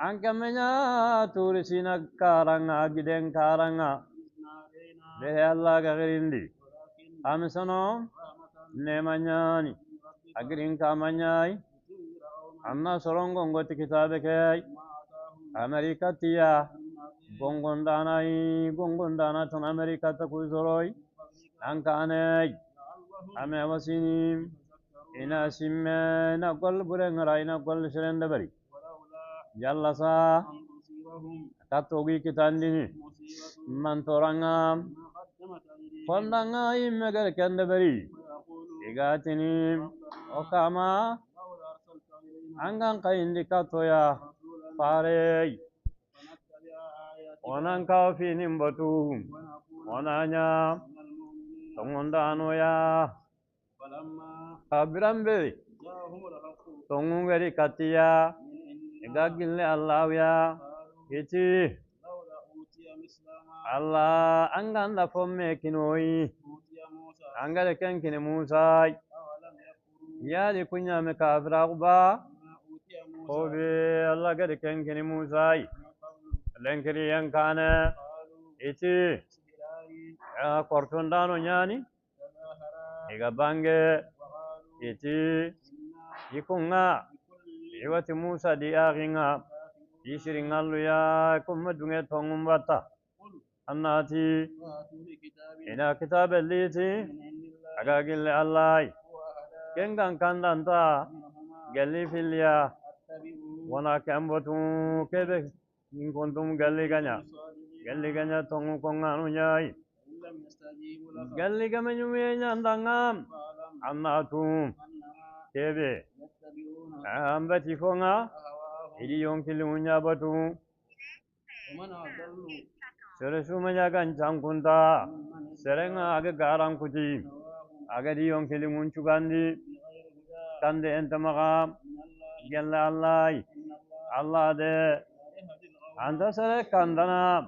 anke menya turi sina karanga giden karanga be Allah ga girindi amisono nemanyani agirin kamanyai anna sorongo ngoti kitabe kai amerika tiya gongondana ton amerika ta kuzoroi ankanai ame wasinim ina simme na gol burengara ina gol serende bari jalla sa katogi kitandini mantoranga fondanga immegar kende bari igatini okama angan kaindi katoya pare onan kafini mbatu onanya tongondano ya kabirambe tongungeri katiya igagille Allah ya iti Allah anganda fomme kinoi angale kenkine Musa ya di kunya me kafira ba obe Allah gade kenkine Musa lenkiri yankane iti kortondano nyani iga bange iti ikunga iwati Musa di aginga ishiringallu ya kummadunge tongumbata annati ina kitabe liti agagille Allah kengan kandanta galli filya wana kambotu kebe in kuntum galli ganya tongu konganu nyai galli gamanyu nyandangam annatum kebe ambati fonga idi yonkili munyabatu sere sumanya kan changkunta serenga aga garang kuti aga di yonkili muncugandi kande entamaga gella Allah de anda sere kandana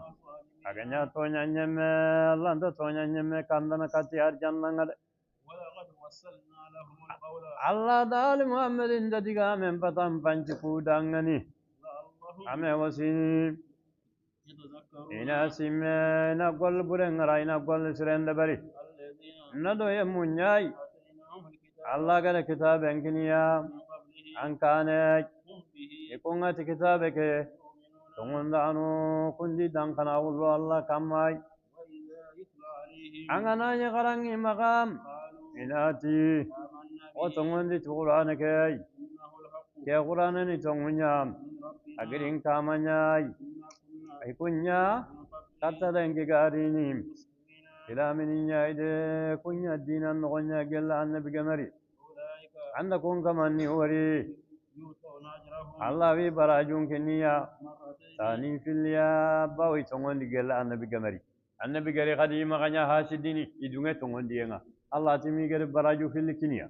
aganya tonya nyemme landa tonya nyemme kandana kati arjanna Allah dali Muhammadin dadiga men patam panci kudangani ame wasini ina simme na gol burengara ina gol sirende bari nado yemunyai Allah gada kitabe enginiya ankane ikungati kitabe ke tongondano kundi dankana ullo Allah kamai angananya karangi makam inati o tongondi Qur'an ke Qur'an ni tongunya agirin kamanyai ikunya kata dengi garini ilamininya ide kunya dinan nonya gella annabi gamari anda kun kamanni wari Allah wi barajun kiniya tani filya bawi tongondi gella annabi gamari annabi gari khadi maganya hasidini idunge tongondi yenga Allah timi gari baraju filikiniya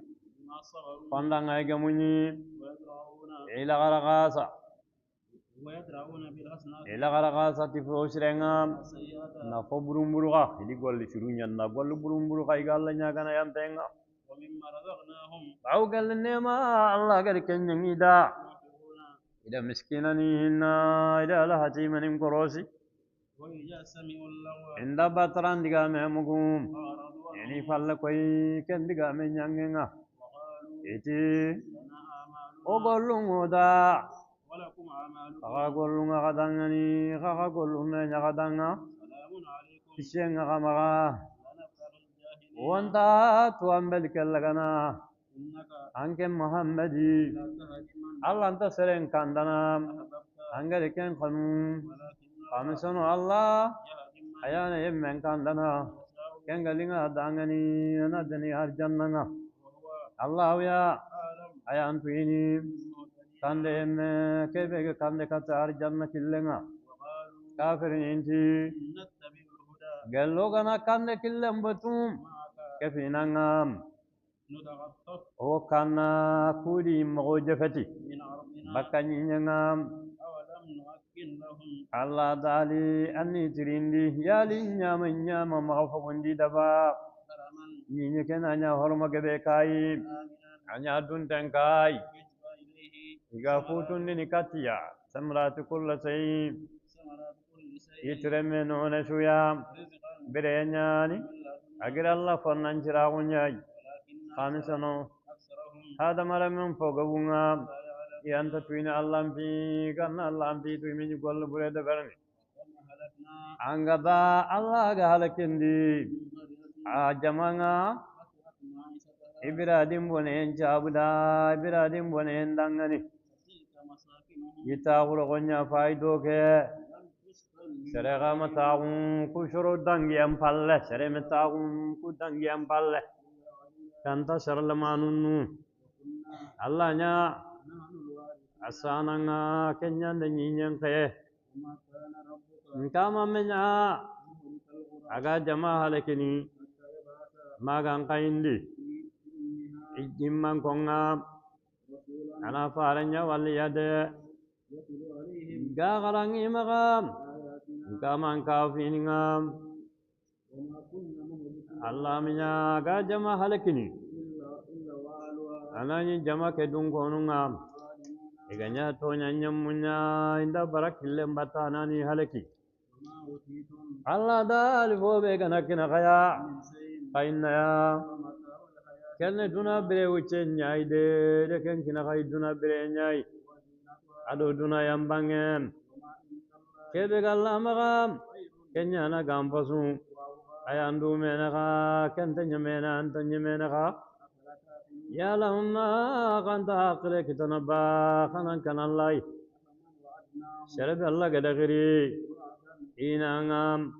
pandang ay gamunyi ila garagasa tifo sirengam na fo burumburuga idi golli surunya na golli burumburuga igalla nyagana yantenga au galle nema Allah gari kenyang ida miskinani hinna ida la hatimanim korosi inda batran diga memugum yani falla koy ken diga menyangenga iti ogolungoda golunga kadangani golunga nyakadanga isenga kamaga wanta tuambel kellagana anke Muhammadi Allah anta seren kandana angare ken kanun kamisono Allah ayana yemmen kandana ken galinga dangani anadani arjannanga Allah ya ayantu ini kande emme kebe kande kata arjanna killenga kafirin inti gello gana kande killen batum kefinangam o kana kudi mo jefati bakani nyangam Allah dali anni tirindi yali nyama nyama mafabundi daba ni kena nya horma gebe kai anya dun tenkai iga futun ni katiya samratu kulla sai yitreme nona shuya birenyani agira Allah fannan jiragunya khamisano hada mara min fogawunga yanta tuina Allah bi ganna Allah bi tu min gol bure da barni angaba Allah ga halakindi a jamanga Ibrahim bonen jabuda Ibrahim bonen dangani yita gonya faido ke serega matagun ku shuru dangi ampalle sere matagun ku dangi ampalle kanta sharlamanunu Allah nya asananga kenya da nyinyan ke nkama menya aga jama halakini magan kaindi ijimman konga ana faranya wali yade gagarangi magam kaman kafin ngam Allah minya ga jama halakini anani jama ke dung konungam iganya to nyanyam munya inda barakille batana ni halaki Allah dal fo be kana kina kaya kainna ya kenne duna bere wuce nyai de ken kina kai duna bere nyai ado duna yambangen kebe galla magam kenya na gampasu ayandu mena ka kente nyamena anta nyamena ka ya lahumma qanta aqre kitanaba kanan kanallai sharab Allah gadagiri inangam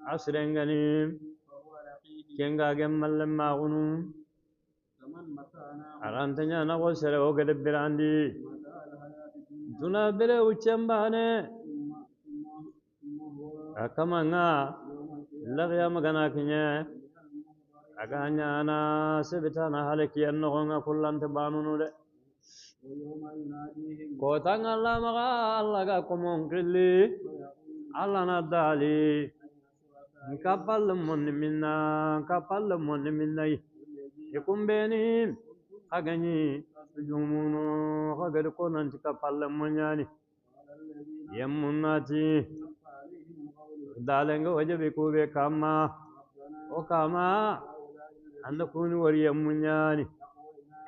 asrengani kenga gemmallam magunum arantanya na ko sere o gade birandi duna bere uchambane akamanga lagya magana kinya aganya na sebetana halaki annoga kullante banunu de ko tangalla maga Allah ga komon qilli Allah na dali kapal mon minna يكون بينهم أغني جمونو خغد كونان تكفال منياني يمناتي دالنغ وجبكو بكاما وكاما عندكون وري منياني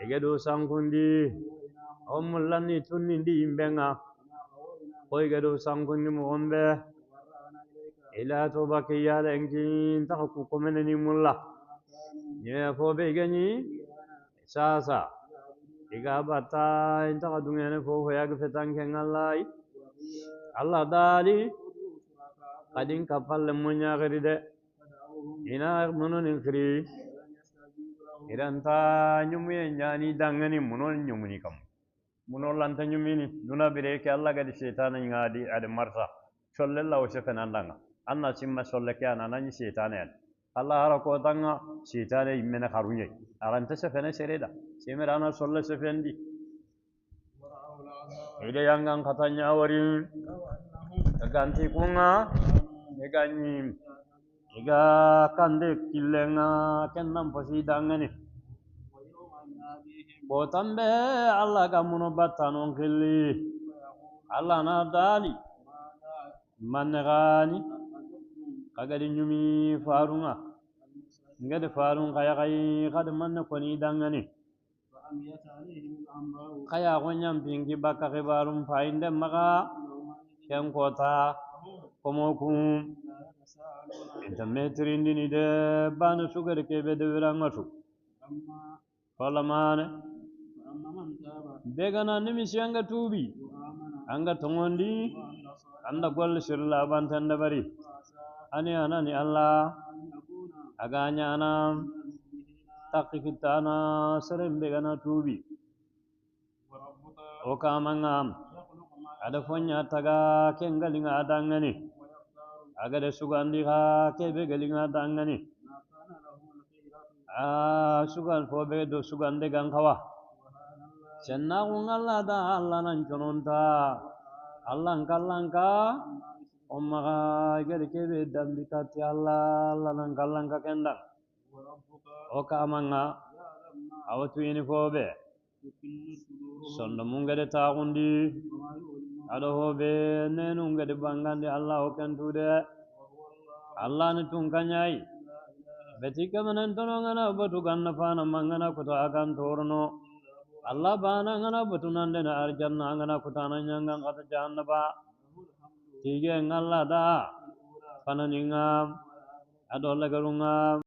يجدو سانكوندي أمولاني توني يمبنغا ويجدو سانكوندي مغمبه إلا توباكي يالنكين تخكو كومنني ملا ya fo be gani sasa iga bata inta kadungene fo ya gefetan ken Allah dali kadin kapal munya geride ina munon inkri iranta nyumi nyani dangani munon nyumuni kam munon lanta nyumini duna bire ke Allah gadi setan ngadi ade marsa sallallahu shafana andanga anna simma sallake anana ni setan Allah harako tanga sitane imena kharuye aranta sefene sereda semerana solla sefendi ide yangan katanya wari ganti kunga negani iga kande kilenga kennam pasidangani botambe Allah gamuno batanon khilli Allah na dali manegani kagadi nyumi farunga ngade farun kaya kai kad manna koni dangane kaya gonyam pingi baka kebarum fainde maka ken kota komokum intermetri ndini de banu sugar kebe de wirangatu falamane begana nimisi anga tubi anga tongondi anda gol sirla bantanda bari ani anani Allah aganya anam takikitana serembe gana tubi okamangam ada fonya taga kengalinga adangani agade sugandi ha kebe galinga adangani sugan fobe do sugande gangkawa senna Allah da Allah nan jononta Allah kallanka Ommaga gede kebe dambi kati Allah nan kallan ka kendang o kamanga awatu ini fobe sondo mungede taagundi aɗo hoɓe nenungede bangandi allah o kentude allah ni tun kañayi beti kamanen tono ngana batu ganna fana mangana kuto akan torno Allah bana ngana batu nande na arjanna ngana kutana nyangan kata jahannaba tige ngalla da fananinga ado lagarunga